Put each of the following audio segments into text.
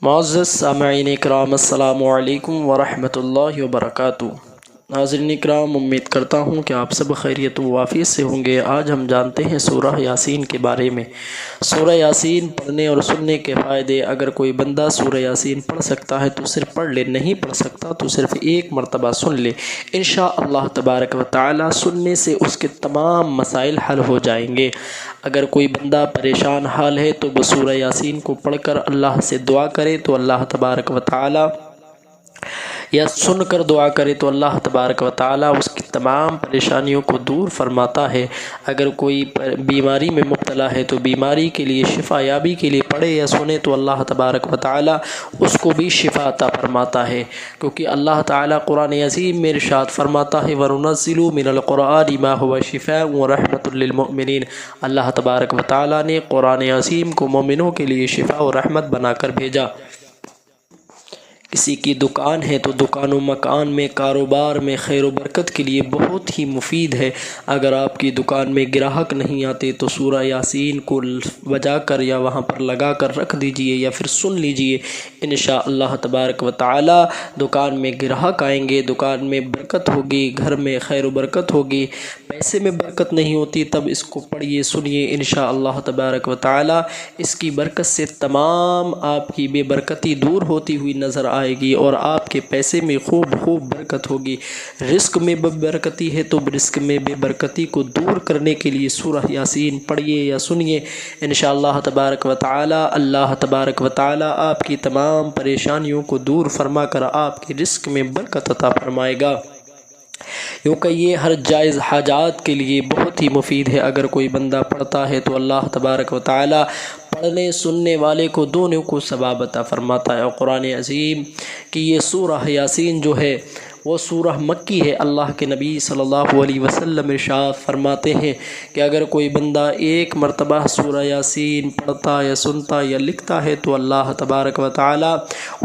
معزز سامعین اکرام، السلام علیکم ورحمۃ اللہ وبرکاتہ۔ ناظرین اکرام، امید کرتا ہوں کہ آپ سب خیریت و عافیت سے ہوں گے۔ آج ہم جانتے ہیں سورہ یاسین کے بارے میں۔ سورہ یاسین پڑھنے اور سننے کے فائدے۔ اگر کوئی بندہ سورہ یاسین پڑھ سکتا ہے تو صرف پڑھ لے، نہیں پڑھ سکتا تو صرف ایک مرتبہ سن لے، انشاءاللہ تبارک و تعالی سننے سے اس کے تمام مسائل حل ہو جائیں گے۔ اگر کوئی بندہ پریشان حال ہے تو وہ سورہ یاسین کو پڑھ کر اللہ سے دعا کرے تو اللہ تبارک و تعالی، یا سن کر دعا کرے تو اللہ تبارک و تعالی اس کی تمام پریشانیوں کو دور فرماتا ہے۔ اگر کوئی بیماری میں مبتلا ہے تو بیماری کے لیے، شفا یابی کے لیے پڑھے یا سنے تو اللہ تبارک و تعالی اس کو بھی شفا عطا فرماتا ہے، کیونکہ اللہ تعالی قرآن عظیم میں ارشاد فرماتا ہے وَنُنَزِّلُ مِنَ الْقُرْآنِ مَا هُوَ شِفَاءٌ وَرَحْمَةٌ لِّلْمُؤْمِنِينَ۔ اللہ تبارک و تعالی نے قرآن عظیم کو مومنوں کے لیے شفا و رحمت بنا کر بھیجا۔ کسی کی دکان ہے تو دکان و مکان میں، کاروبار میں خیر و برکت کے لیے بہت ہی مفید ہے۔ اگر آپ کی دکان میں گراہک نہیں آتے تو سورہ یاسین کو بجا کر یا وہاں پر لگا کر رکھ دیجئے یا پھر سن لیجئے، انشاءاللہ تبارک و تعالی دکان میں گراہک آئیں گے، دکان میں برکت ہوگی، گھر میں خیر و برکت ہوگی۔ پیسے میں برکت نہیں ہوتی تب اس کو پڑھیے، سنیے، انشاءاللہ تبارک و تعالی اس کی برکت سے تمام آپ کی بے برکتی دور ہوتی ہوئی نظر آئے گی اور آپ کے پیسے میں خوب برکت ہوگی۔ رزق میں بے برکتی ہے تو رزق میں بے برکتی کو دور کرنے کے لیے سورہ یاسین پڑھیے یا سنیے، انشاءاللہ تبارک و تعالی اللہ تبارک و تعالی آپ کی تمام پریشانیوں کو دور فرما کر آپ کے رزق میں برکت عطا فرمائے گا، کیونکہ یہ ہر جائز حاجات کے لیے بہت ہی مفید ہے۔ اگر کوئی بندہ پڑھتا ہے تو اللہ تبارک و تعالی پڑھنے سننے والے کو دونوں کو ثواب عطا فرماتا ہے۔ اور قرآن عظیم کی یہ سورہ یاسین جو ہے وہ سورہ مکی ہے۔ اللہ کے نبی صلی اللہ علیہ وسلم ارشاد فرماتے ہیں کہ اگر کوئی بندہ ایک مرتبہ سورہ یاسین پڑھتا یا سنتا یا لکھتا ہے تو اللہ تبارک و تعالی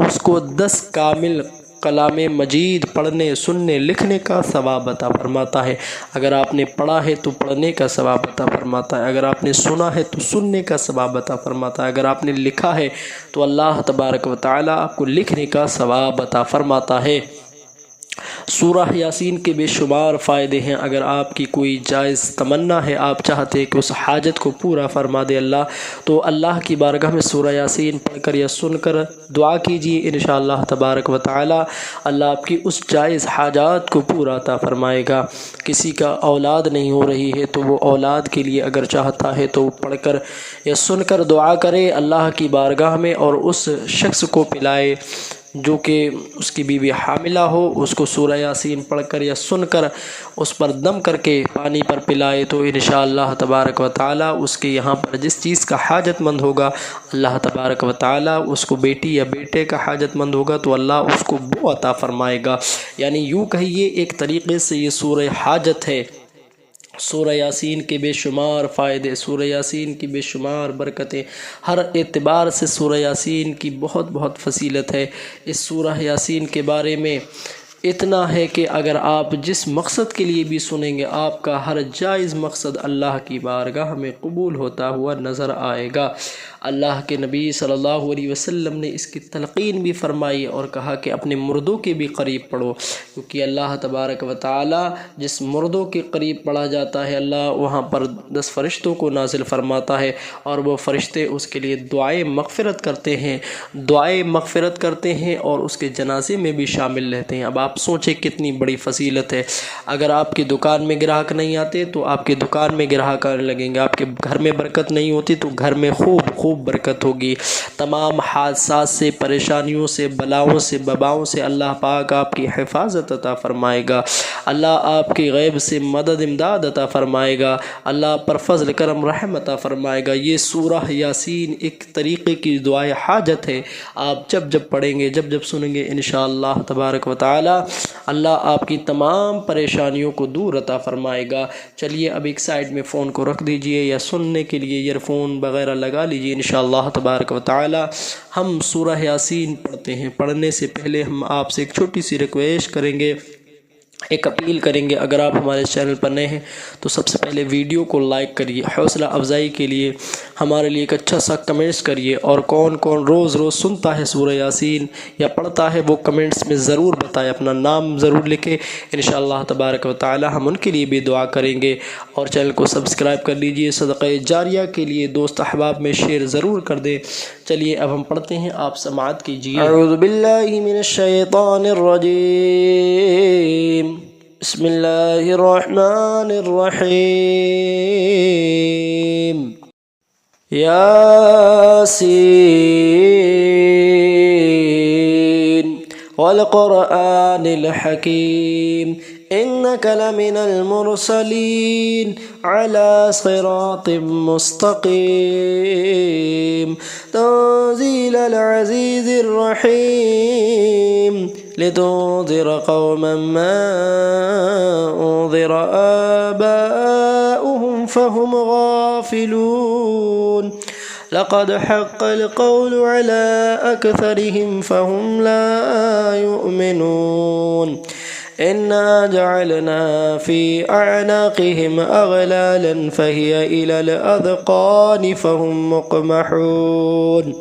اس کو 10 کامل کلام مجید پڑھنے، سننے، لکھنے کا ثواب عطا فرماتا ہے۔ اگر آپ نے پڑھا ہے تو پڑھنے کا ثواب عطا فرماتا ہے، اگر آپ نے سنا ہے تو سننے کا ثواب عطا فرماتا ہے، اگر آپ نے لکھا ہے تو اللہ تبارک و تعالی آپ کو لکھنے کا ثواب عطا فرماتا ہے۔ سورہ یاسین کے بے شمار فائدے ہیں۔ اگر آپ کی کوئی جائز تمنا ہے، آپ چاہتے ہیں کہ اس حاجت کو پورا فرما دے اللہ، تو اللہ کی بارگاہ میں سورہ یاسین پڑھ کر یا سن کر دعا کیجیے، انشاءاللہ تبارک و تعالی اللہ آپ کی اس جائز حاجات کو پورا عطا فرمائے گا۔ کسی کا اولاد نہیں ہو رہی ہے تو وہ اولاد کے لیے اگر چاہتا ہے تو پڑھ کر یا سن کر دعا کرے اللہ کی بارگاہ میں، اور اس شخص کو پلائے جو کہ اس کی بیوی حاملہ ہو، اس کو سورہ یاسین پڑھ کر یا سن کر اس پر دم کر کے پانی پر پلائے تو انشاءاللہ تبارک و تعالی اس کے یہاں پر جس چیز کا حاجت مند ہوگا اللہ تبارک و تعالی اس کو، بیٹی یا بیٹے کا حاجت مند ہوگا تو اللہ اس کو وہ عطا فرمائے گا۔ یعنی یوں کہیے ایک طریقے سے یہ سورہ حاجت ہے۔ سورہ یاسین کے بے شمار فائدے، سورہ یاسین کی بے شمار برکتیں، ہر اعتبار سے سورہ یاسین کی بہت فضیلت ہے۔ اس سورہ یاسین کے بارے میں اتنا ہے کہ اگر آپ جس مقصد کے لیے بھی سنیں گے آپ کا ہر جائز مقصد اللہ کی بارگاہ میں قبول ہوتا ہوا نظر آئے گا۔ اللہ کے نبی صلی اللہ علیہ وسلم نے اس کی تلقین بھی فرمائی اور کہا کہ اپنے مردوں کے بھی قریب پڑھو، کیونکہ اللہ تبارک و تعالی جس مردوں کے قریب پڑھا جاتا ہے اللہ وہاں پر 10 فرشتوں کو نازل فرماتا ہے اور وہ فرشتے اس کے لیے دعائیں مغفرت کرتے ہیں اور اس کے جنازے میں بھی شامل رہتے ہیں۔ اب آپ سوچیں کتنی بڑی فضیلت ہے۔ اگر آپ کی دکان میں گراہک نہیں آتے تو آپ کی دکان میں گراہک آنے لگیں گے، آپ کے گھر میں برکت نہیں ہوتی تو گھر میں خوب برکت ہوگی۔ تمام حادثات سے، پریشانیوں سے، بلاؤں سے، وباؤں سے اللہ پاک آپ کی حفاظت عطا فرمائے گا، اللہ آپ کی غیب سے مدد امداد عطا فرمائے گا، اللہ پر فضل کرم رحم عطا فرمائے گا۔ یہ سورہ یاسین ایک طریقے کی دعائے حاجت ہے۔ آپ جب پڑھیں گے، جب سنیں گے انشاءاللہ تبارک و تعالی اللہ آپ کی تمام پریشانیوں کو دور عطا فرمائے گا۔ چلیے اب ایک سائیڈ میں فون کو رکھ دیجئے یا سننے کے لیے ایئر فون وغیرہ لگا لیجئے، انشاءاللہ تبارک و تعالی ہم سورہ یاسین پڑھتے ہیں۔ پڑھنے سے پہلے ہم آپ سے ایک چھوٹی سی ریکویسٹ کریں گے، एक अपील करेंगे, अगर आप हमारे चैनल पर नए हैं तो सबसे पहले वीडियो को लाइक करिए, हौसला अफजाई के लिए हमारे लिए एक अच्छा सा कमेंट्स करिए, और कौन कौन रोज़ सुनता है सूरह यासीन या पढ़ता है वो कमेंट्स में ज़रूर बताएं, अपना नाम ज़रूर लिखें। इंशाअल्लाह तबारक व तआला हम उनके लिए भी दुआ करेंगे। और चैनल को सब्सक्राइब कर लीजिए, सदक़े जारिया के लिए दोस्त अहबाब में शेयर ज़रूर कर दें। चलिए अब हम पढ़ते हैं, आप समाअत कीजिए। अऊज़ु बिल्लाहि मिनश शैतानिर रजीम, बिस्मिल्लाहिर्रहमानिर्रहीम। यासीन वल क़ुरआनिल हकीम, इन्नक लमिनल मुरसलीन अला सिरातिम मुस्तक़ीम, तंज़ीलल अज़ीज़िर रहीम, लितुन्ज़िर क़ौमन मा उन्ज़िर आबाउहुम फ़हुम गाफ़िलून, लक़द हक़्क़ल क़ौलु अला अक्सरिहिम फ़हुम ला युमिनून, इन्ना जअलना फ़ी अअनाक़िहिम अग़लालन फ़हिय इलल अज़क़ानि फ़हुम मुक़महून,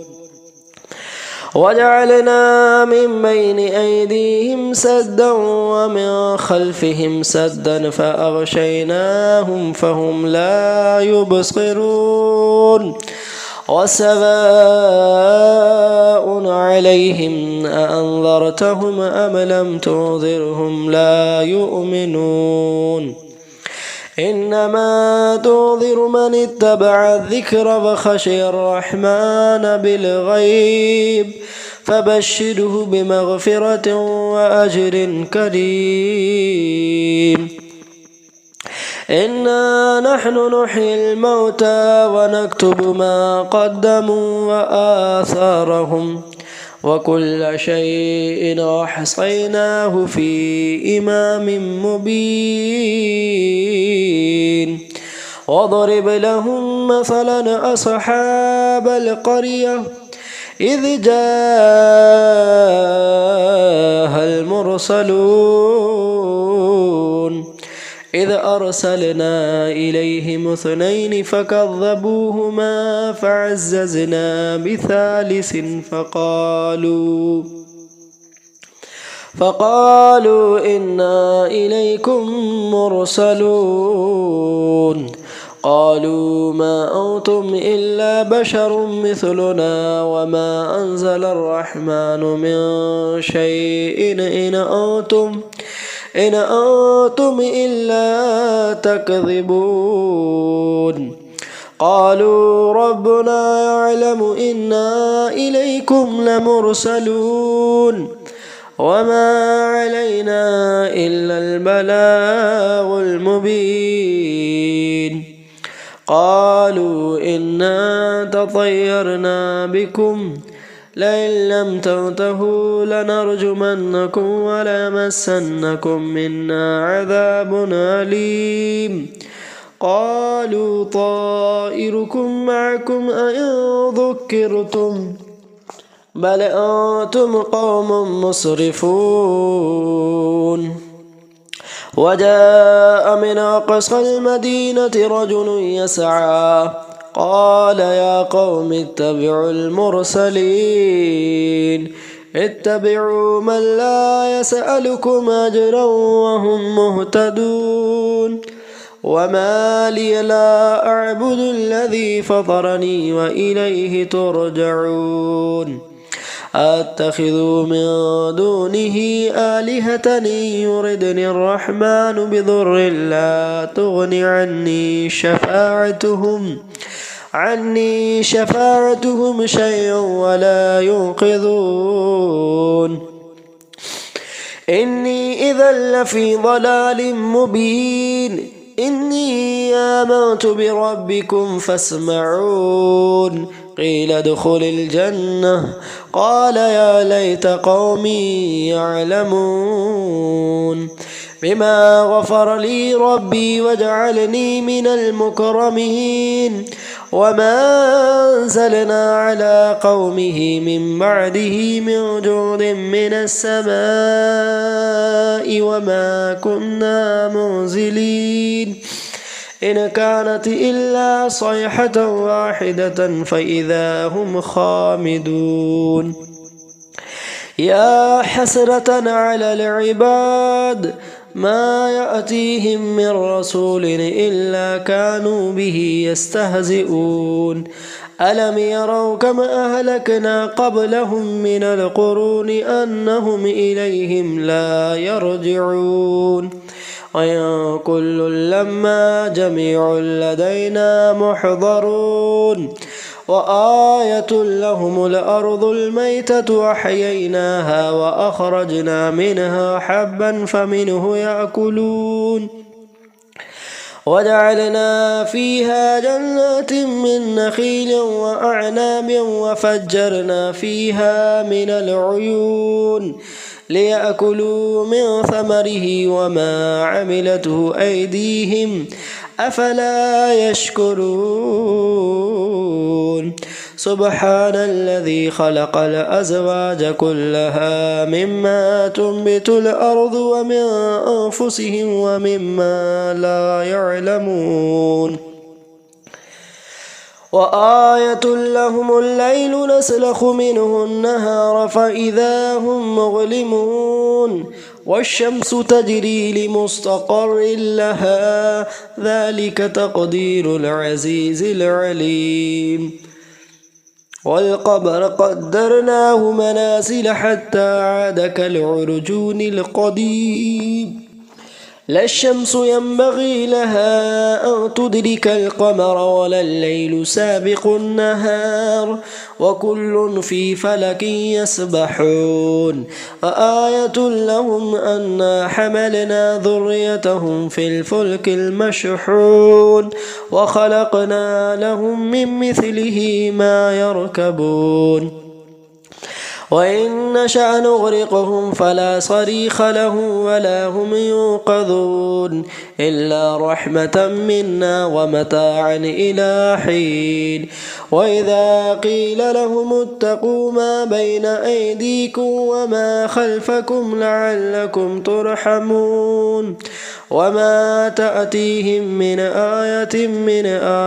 वजअलना मिन बैनि ऐदीहिम सद्दन व मिन खल्फ़िहिम सद्दन फ़अग़शयनाहुम फ़हुम ला युबसिरून, वसवाउन अलैहिम अअन्ज़रतहुम अम लम तुन्ज़िरहुम ला युमिनून, इन्नमा तुन्ज़िर मन इत्तबअ अज़्ज़िक्र व ख़शिय अर्रहमान बिलग़ैब, फ़बश्शिरहु बिमग़फ़िरतिन व अज्रिन करीम। इन्ना नहनु नुह्यिल मौता व नक्तुबु मा क़द्दमू व आसारहुम, व कुल्ल शैइन अहसैनाहु फ़ी इमामिन मुबीन, वضرب लहुम मसलन अस्हाबल क़रिया इज़ जाअहल मुरसलून, इज़ अरसलना इलैहिम इस्नैनि फ़कज़्ज़बूहुमा फ़अज़्ज़ज़ना बिसालिसिन फ़क़ालू इन्ना इलैकुम मुरसलून, क़ालू मा अंतुम इल्ला बशरुम मिस्लुना व मा अंज़लर रहमानु मिन शैइन इन अंतुम इल्ला तकज़िबून, क़ालू रब्बुना यअलमु इन्ना इलैकुम लमुरसलून, वमा अलैना इल्लल बलागुल मुबीन, क़ालू इन्ना ततय्यरना बिकुम लइन लम तंतहू लनरजुमन्नकुम व लयमस्सन्नकुम मिन्ना अज़ाबुन अलीम, क़ालू ताइरुकुम मअकुम अइन ज़ुक्किरतुम बल अंतुम क़ौमुम मुस्रिफून, वजाअ मिन अक़सल मदीनति रजुलुन यसअा, क़ाल या क़ौमि इत्तबिउल मुरसलीन, इत्तबिउ मन ला यसअलुकुम अजरन व हुम मुहतदून, वमा लिय ला अअबुदुल्लज़ी फ़तरनी व इलैहि तुरजऊन, अत्तख़िज़ु मिन दूनिहि आलिहतन युरिदनि अर्रहमानु बिदुर्रिन ला तुग़नि अन्नी शफ़ाअतुहुम शैअन व ला युन्क़िज़ून, इन्नी इज़न लफ़ी ضलालिम मुबीन, इन्नी आमनतु बिरब्बिकुम फ़स्मऊन, क़ील उद्ख़ुलिल जन्नह, क़ाल या लैत क़ौमी यअलमून, बिमा ग़फ़र ली रब्बी वजअलनी मिनल मुकरमीन, وما أنزلنا على قومه من بعده من جود من السماء وما كنا منزلين إن كانت إلا صيحة واحدة فإذا هم خامدون يا حسرة على العباد ما يأتيهم من رسول إلا كانوا به يستهزئون ألم يروا كما أهلكنا قبلهم من القرون أنهم إليهم لا يرجعون وإن كل لما جميع لدينا محضرون وآية لهم الأرض الميتة أحييناها وأخرجنا منها حبا فمنه يأكلون وجعلنا فيها جنات من نخيل وأعناب وفجرنا فيها من العيون ليأكلوا من ثمره وما عملته أيديهم أفلا يشكرون سبحان الذي خلق الأزواج كلها مما تنبت الأرض ومن أنفسهم ومما لا يعلمون وآية لهم الليل نسلخ منه النهار فإذا هم مظلمون والشمس تجري لمستقر لها ذلك تقدير العزيز العليم والقمر قدرناه منازل حتى عاد كالعرجون القديم لا الشمس ينبغي لها أن تدرك القمر ولا الليل سابق النهار وكل في فلك يسبحون وآية لهم أنا حملنا ذريتهم في الفلك المشحون وخلقنا لهم من مثله ما يركبون وإن نشأ نغرقهم فلا صريخ لهم ولا هم ينقذون إلا رحمة منا ومتاعا إلى حين وإذا قيل لهم اتقوا ما بين أيديكم وما خلفكم لعلكم ترحمون وما تأتيهم من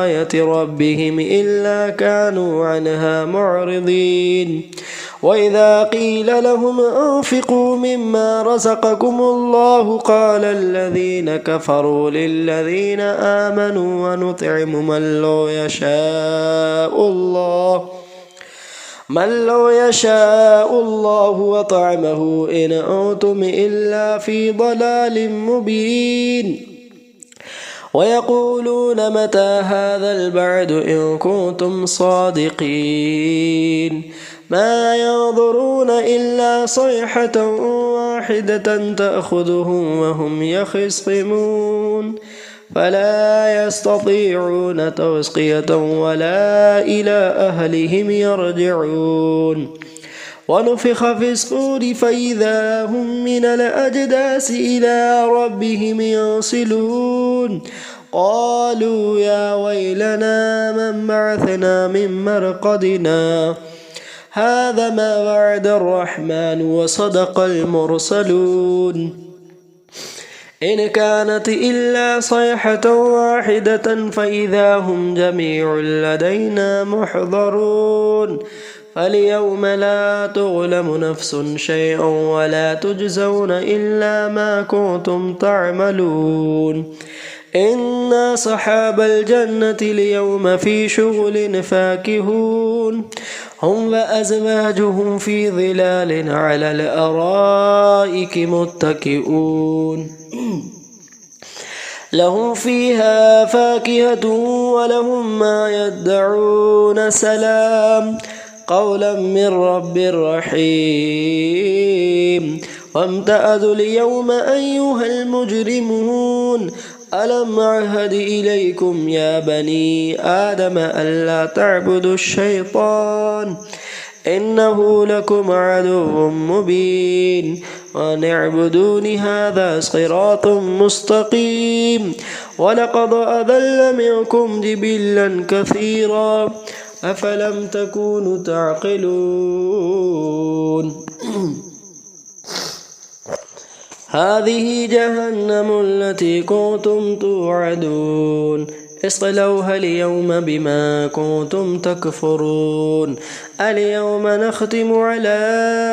آية ربهم إلا كانوا عنها معرضين وإذا قيل لهم أنفقوا مما رزقكم الله قال الذين كفروا للذين آمنوا ونطعم من لو يشاء الله وطعمه إن أنتم إلا في ضلال مبين ويقولون متى هذا البعد إن كنتم صادقين ما ينظرون إلا صيحة واحدة تأخذهم وهم يخصمون فلا يستطيعون توصية ولا إلى أهلهم يرجعون ونفخ في الصور فإذا هم من الأجداث إلى ربهم ينسلون قالوا يا ويلنا من بعثنا من مرقدنا هذا ما وعد الرحمن وصدق المرسلون إن كانت إلا صيحة واحدة فإذا هم جميع لدينا محضرون فاليوم لا تظلم نفس شيئا ولا تجزون إلا ما كنتم تعملون إن أصحاب الجنة اليوم في شغل فاكهون هم وأزواجهم في ظلال على الأرائك متكئون لهم فيها فاكهة ولهم ما يدعون سلام قولا من رب رحيم وامتازوا اليوم أيها المجرمون ألم أعهد إليكم يا بني آدم ألا تعبدوا الشيطان إنه لكم عدو مبين وأن اعبدوني هذا صراط مستقيم ولقد أضل منكم جبلا كثيرا أفلم تكونوا تعقلون هذه جهنم التي كنتم توعدون اصلوها اليوم بما كنتم تكفرون اليوم نختم على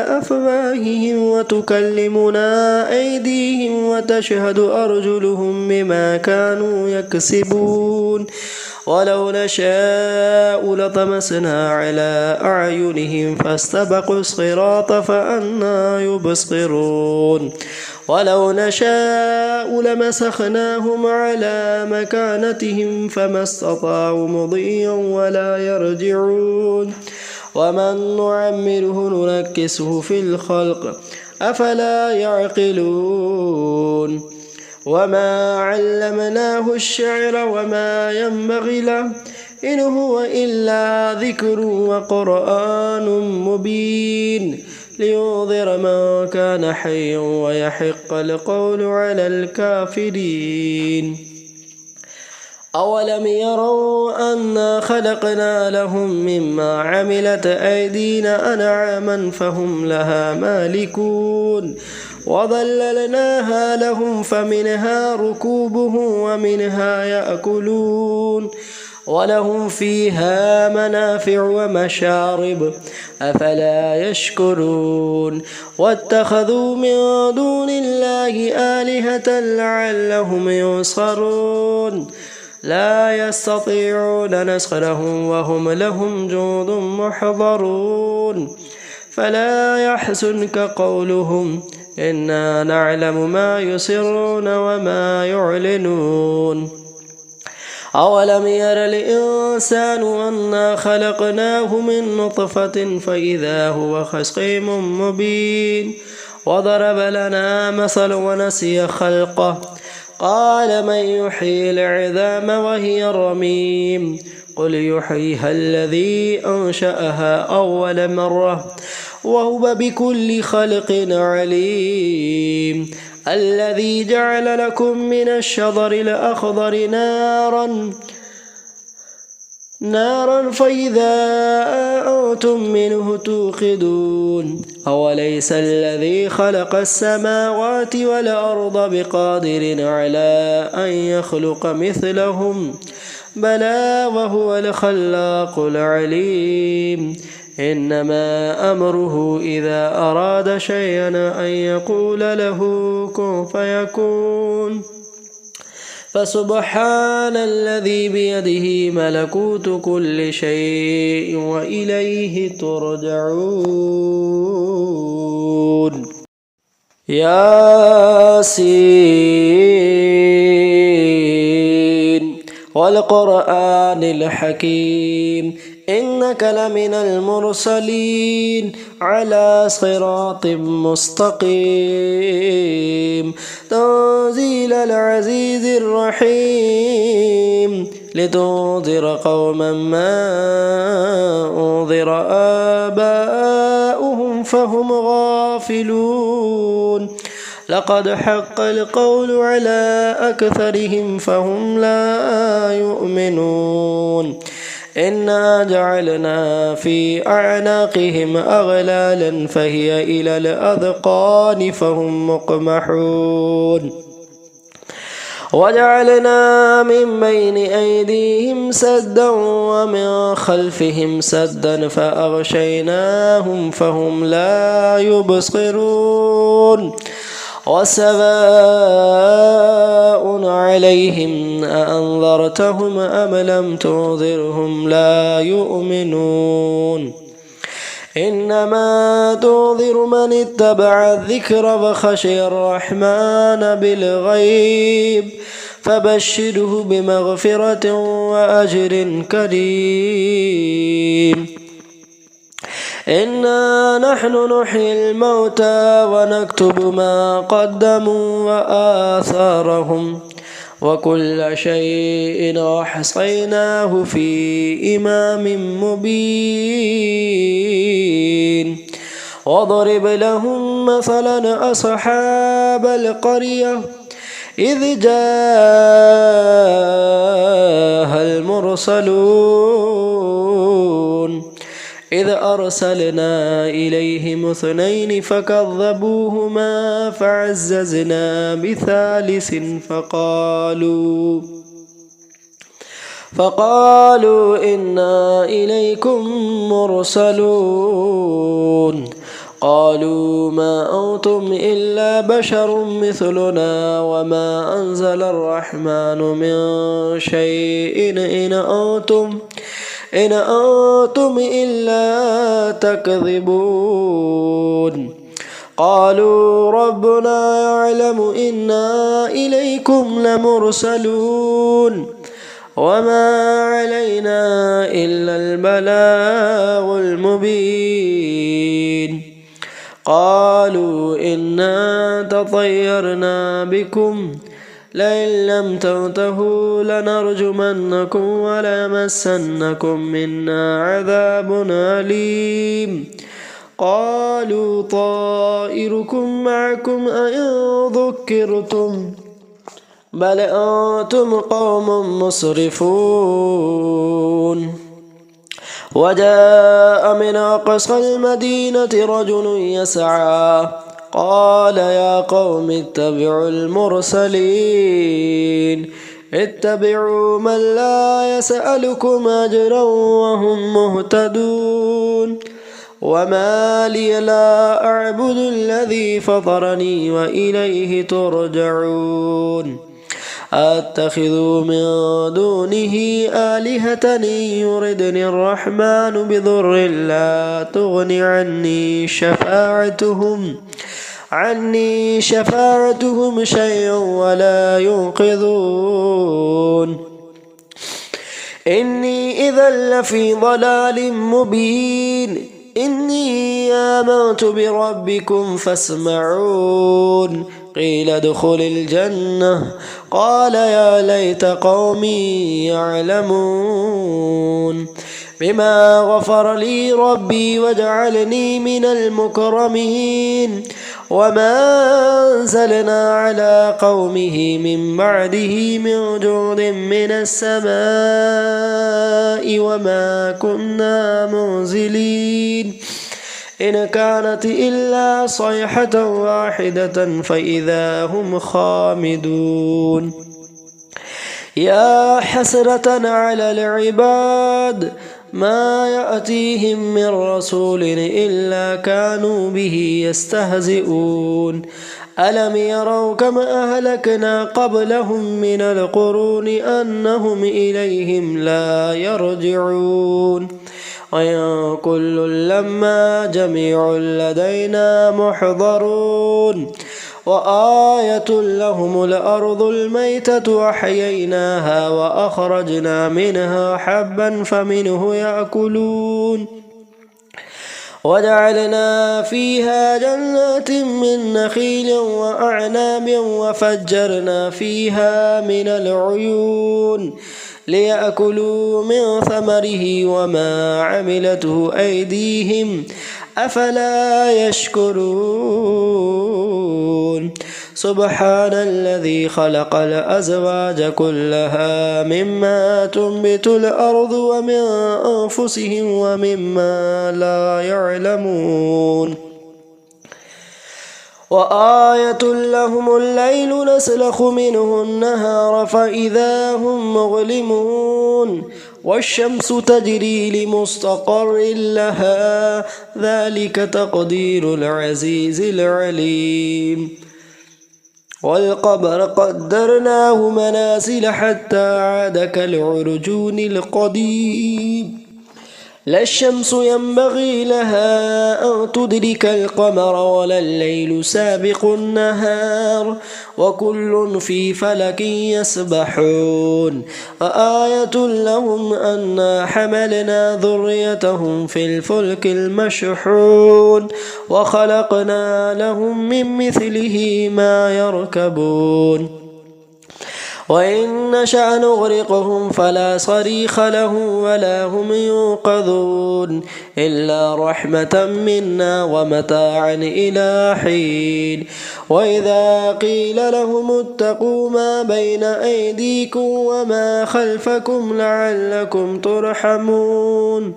أفواههم وتكلمنا أيديهم وتشهد أرجلهم بما كانوا يكسبون ولو نشاء لطمسنا على أعينهم فاستبقوا الصراط فأنى يبصرون ولو نشاء لمسخناهم على مكانتهم فما استطاعوا مضيا ولا يرجعون ومن نعمره ننكسه في الخلق أفلا يعقلون وما علمناه الشعر وما ينبغي له إن هو إلا ذكر وقرآن مبين لينذر من كان حيا ويحق القول على الكافرين أولم يروا أنا خلقنا لهم مما عملت أيدينا أنعاما فهم لها مالكون وظللناها لهم فمنها ركوبهم ومنها يأكلون ولهم فيها منافع ومشارب أفلا يشكرون واتخذوا من دون الله آلهة لعلهم ينصرون لا يستطيعون نصرهم وهم لهم جند محضرون فلا يحزنك قولهم إنا نعلم ما يسرون وما يعلنون أولم ير الإنسان أنا خلقناه من نطفة فإذا هو خصيم مبين وضرب لنا مثل ونسي خلقه قال من يحيي العظام وهي رميم قل يحييها الذي أنشأها أول مرة وهو بكل خلق عليم الذي جعل لكم من الشجر الأخضر نارا فإذا أنتم منه توقدون أوليس الذي خلق السماوات والأرض بقادر على أن يخلق مثلهم بلى وهو الخلاق العليم إنما أمره إذا أراد شيئا أن يقول له كن فيكون فسبحان الذي بيده ملكوت كل شيء وإليه ترجعون ياسين والقرآن الحكيم إنك لمن المرسلين على صراط مستقيم تنزيل العزيز الرحيم لتنذر قوما ما أنذر آباؤهم فهم غافلون لقد حق القول على أكثرهم فهم لا يؤمنون إنا جعلنا في أعناقهم أغلالا فهي إلى الأذقان فهم مقمحون وجعلنا من بين أيديهم سدا ومن خلفهم سدا فأغشيناهم فهم لا يبصرون وسواء عليهم أأنذرتهم أم لم تنذرهم لا يؤمنون إنما تنذر من اتبع الذكر وخشي الرحمن بالغيب فبشره بمغفرة وأجر كريم إنا نحن نحيي الموتى ونكتب ما قدموا وآثارهم وكل شيء أحصيناه في إمام مبين واضرب لهم مثلا أصحاب القرية إذ جاءها المرسلون إذ أرسلنا إليهم اثنين فكذبوهما فعززنا بثالث فقالوا إنا إليكم مرسلون قالوا ما أنتم إلا بشر مثلنا وما أنزل الرحمن من شيء إن أنتم إلا تكذبون قالوا ربنا يعلم إنا إليكم لمرسلون وما علينا إلا البلاغ المبين قالوا إنا تطيرنا بكم لئن لم تنتهوا لنرجمنكم وليمسنكم منا عذاب أليم قالوا طائركم معكم أئن ذكرتم بل أنتم قوم مسرفون وجاء من أقصى المدينة رجل يسعى قال يا قوم اتبعوا المرسلين اتبعوا من لا يسألكم أجرا وهم مهتدون وما لي لا أعبد الذي فطرني وإليه ترجعون أتخذ من دونه آلهة إن يردني الرحمن بضر لا تغن عني شفاعتهم شيئا ولا ينقذون إني إذا لفي ضلال مبين إني آمنت بربكم فاسمعون قيل ادخل الجنة قال يا ليت قومي يعلمون بما غفر لي ربي وجعلني من المكرمين وما أنزلنا على قومه من بعده من جند من السماء وما كنا منزلين إن كانت إلا صيحة واحدة فإذا هم خامدون يا حسرة على العباد ما يأتيهم من رسول إلا كانوا به يستهزئون ألم يروا كما أهلكنا قبلهم من القرون أنهم إليهم لا يرجعون وإن كل لما جميع لدينا محضرون وآية لهم الأرض الميتة أحييناها وأخرجنا منها حبا فمنه يأكلون وجعلنا فيها جنات من نخيل وأعناب وفجرنا فيها من العيون ليأكلوا من ثمره وما عملته أيديهم أفلا يشكرون سبحان الذي خلق الأزواج كلها مما تنبت الأرض ومن أنفسهم ومما لا يعلمون وآية لهم الليل نسلخ منه النهار فإذا هم مظلمون والشمس تجري لمستقر لها ذلك تقدير العزيز العليم والقمر قدرناه منازل حتى عاد كالعرجون القديم لا الشمس ينبغي لها أن تدرك القمر ولا الليل سابق النهار وكل في فلك يسبحون وآية لهم أنا حملنا ذريتهم في الفلك المشحون وخلقنا لهم من مثله ما يركبون وإن نشأ نغرقهم فلا صريخ لهم ولا هم ينقذون إلا رحمة منا ومتاعا إلى حين. وإذا قيل لهم اتقوا ما بين أيديكم وما خلفكم لعلكم ترحمون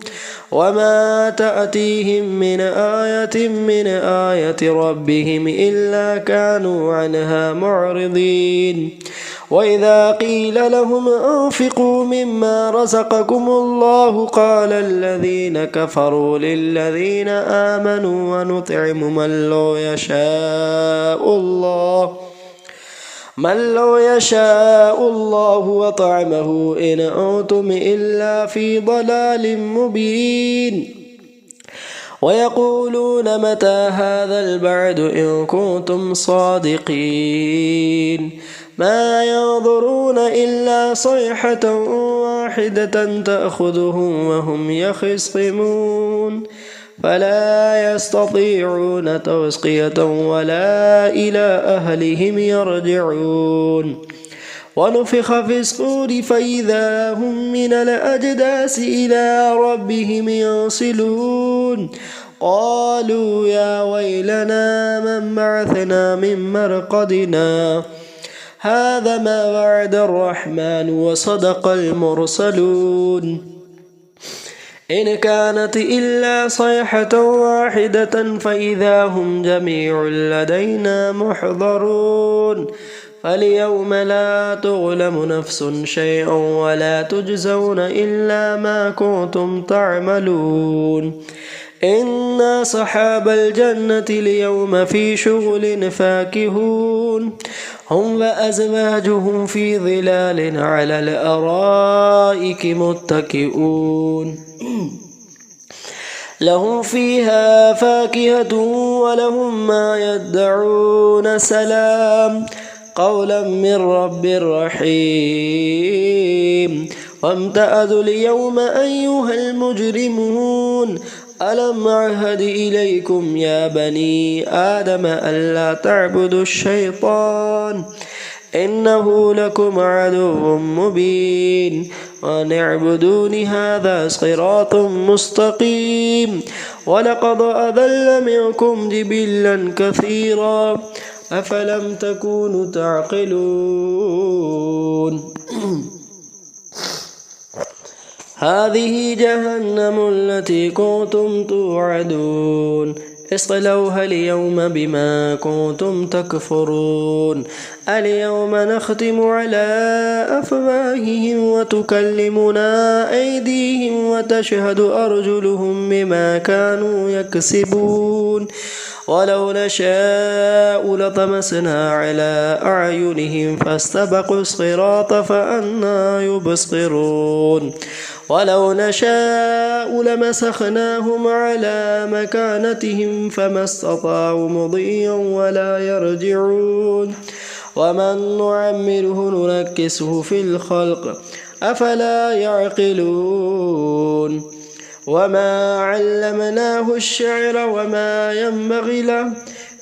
وما تأتيهم من آية ربهم إلا كانوا عنها معرضين. وإذا قيل لهم أنفقوا مما رزقكم الله قال الذين كفروا للذين آمنوا ونطعم من لو يشاء الله وطعمه إن أنتم إلا في ضلال مبين. ويقولون متى هذا البعد إن كنتم صادقين ما ينظرون إلا صيحة واحدة تأخذهم وهم يخصمون فلا يستطيعون توصية ولا إلى أهلهم يرجعون. ونفخ في الصور فإذا هم من الأجداث إلى ربهم ينسلون قالوا يا ويلنا من بعثنا من مرقدنا هذا ما وعد الرحمن وصدق المرسلون إن كانت إلا صيحة واحدة فإذا هم جميع لدينا محضرون فاليوم لا تظلم نفس شيئا ولا تجزون إلا ما كنتم تعملون. إن أصحاب الجنة اليوم في شغل فاكهون هم وأزواجهم في ظلال على الأرائك متكئون لهم فيها فاكهة ولهم ما يدعون سلام قولا من رب رحيم. وامتازوا اليوم أيها المجرمون ألم أعهد إليكم يا بني آدم ألا تعبدوا الشيطان إنه لكم عدو مبين وأن اعبدوني هذا صراط مستقيم. ولقد أضل منكم جبلا كثيرا أفلم تكونوا تعقلون هذه جهنم التي كنتم توعدون اصلوها اليوم بما كنتم تكفرون اليوم نختم على أفواههم وتكلمنا أيديهم وتشهد أرجلهم بما كانوا يكسبون ولو نشاء لطمسنا على أعينهم فاستبقوا الصراط فأنى يبصرون ولو نشاء لمسخناهم على مكانتهم فما استطاعوا مضيا ولا يرجعون ومن نعمره ننكسه في الخلق أفلا يعقلون وما علمناه الشعر وما ينبغي له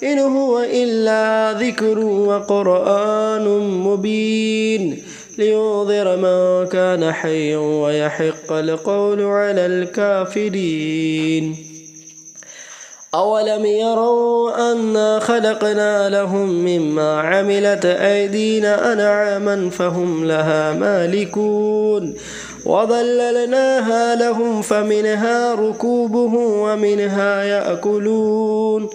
إن هو إلا ذكر وقرآن مبين لينذر من كان حيا ويحق القول على الكافرين. أولم يروا أنا خلقنا لهم مما عملت أيدينا أنعاما فهم لها مالكون وظللناها لهم فمنها ركوبهم ومنها يأكلون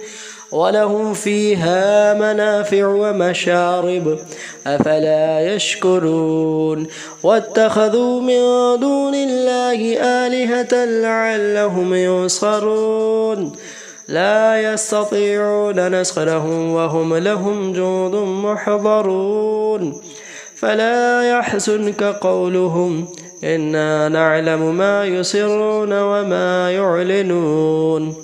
ولهم فيها منافع ومشارب أفلا يشكرون واتخذوا من دون الله آلهة لعلهم ينصرون لا يستطيعون نصرهم وهم لهم جند محضرون فلا يحزنك قولهم إنا نعلم ما يسرون وما يعلنون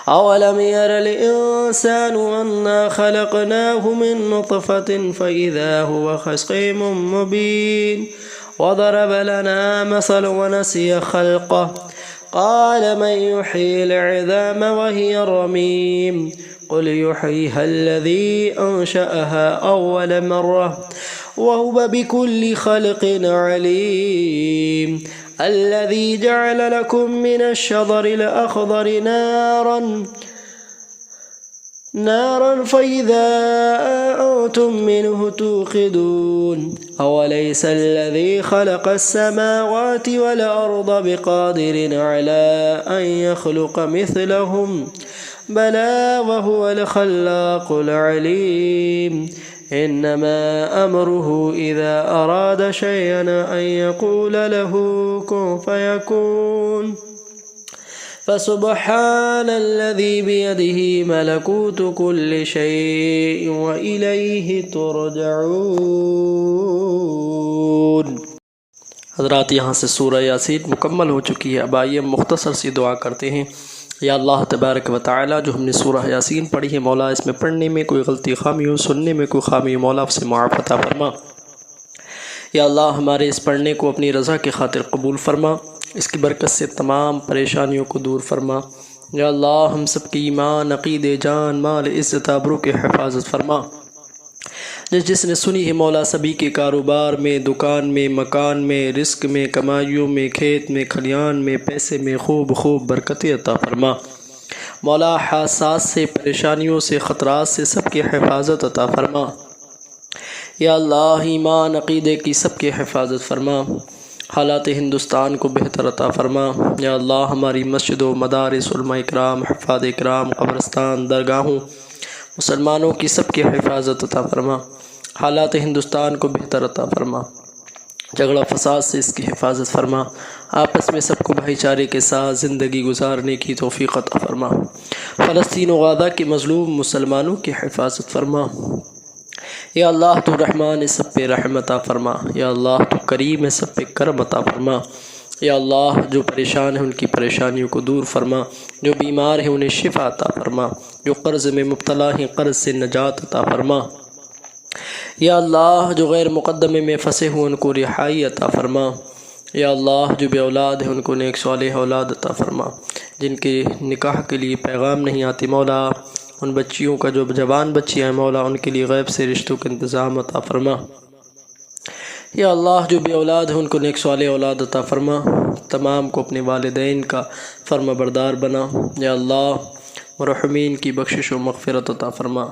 أولم ير الإنسان أنا خلقناه من نطفة فإذا هو خصيم مبين وضرب لنا مثل ونسي خلقه قال من يحيي العظام وهي رميم قل يحييها الذي أنشأها أول مرة وهو بكل خلق عليم الذي جعل لكم من الشجر الأخضر نارا فإذا أنتم منه توقدون أوليس الذي خلق السماوات والأرض بقادر على أن يخلق مثلهم بلى وهو الخلاق العليم إنما أمره إذا أراد شيئا أن يقول له كن فيكون فسبحان الذي بيده ملكوت كل شيء وإليه ترجعون۔ حضرات یہاں سے سورہ یاسین مکمل ہو چکی ہے۔ اب آئیے مختصر سی دعا کرتے ہیں۔ یا اللہ تبارک و تعالی، جو ہم نے سورہ یاسین پڑھی ہے مولا، اس میں پڑھنے میں کوئی غلطی خامی ہو، سننے میں کوئی خامی ہو، مولا سے معاف عطا فرما۔ یا اللہ ہمارے اس پڑھنے کو اپنی رضا کی خاطر قبول فرما، اس کی برکت سے تمام پریشانیوں کو دور فرما۔ یا اللہ ہم سب کی ایمان، عقیدے، جان، مال، عزت، آبرو کی حفاظت فرما۔ جس نے سنی ہے مولا، سبھی کے کاروبار میں، دکان میں، مکان میں، رزق میں، کمائیوں میں، کھیت میں، کھلیان میں، پیسے میں خوب خوب برکتیں عطا فرما۔ مولا حادثات سے، پریشانیوں سے، خطرات سے سب کی حفاظت عطا فرما۔ یا اللہ ایمان، عقیدے کی سب کی حفاظت فرما۔ حالات ہندوستان کو بہتر عطا فرما۔ یا اللہ ہماری مسجدوں، مدارس، علماء اکرام، حفاظ اکرام، قبرستان، درگاہوں، مسلمانوں کی سب کی حفاظت عطا فرما۔ حالات ہندوستان کو بہتر عطا فرما۔ جھگڑا فساد سے اس کی حفاظت فرما۔ آپس میں سب کو بھائی چارے کے ساتھ زندگی گزارنے کی توفیق عطا فرما۔ فلسطین و غزہ کے مظلوم مسلمانوں کی حفاظت فرما۔ یا اللہ تو رحمان ہے، سب پہ رحم عطا فرما۔ یا اللہ تو کریم ہے، سب پہ کرم عطا فرما۔ یا اللہ جو پریشان ہیں ان کی پریشانیوں کو دور فرما، جو بیمار ہیں انہیں شفا عطا فرما، جو قرض میں مبتلا ہیں قرض سے نجات عطا فرما۔ یا اللہ جو غیر مقدمے میں پھنسے ہوں ان کو رہائی عطا فرما۔ یا اللہ جو بے اولاد ہیں ان کو نیک صالح اولاد عطا فرما۔ جن کے نکاح کے لیے پیغام نہیں آتے مولا، ان بچیوں کا جو جوان بچیاں ہیں مولا، ان کے لیے غیب سے رشتوں کا انتظام عطا فرما۔ یا اللہ جو بے اولاد ہیں ان کو نیک صالح اولاد عطا فرما۔ تمام کو اپنے والدین کا فرما بردار بنا۔ یا اللہ مرحومین کی بخشش و مغفرت عطا فرما۔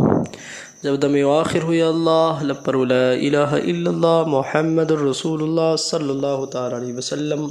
جب دم آخر ہو یا اللہ لب پر لا الہ الا اللہ محمد الرسول اللہ صلی اللہ تعالی علیہ وسلم۔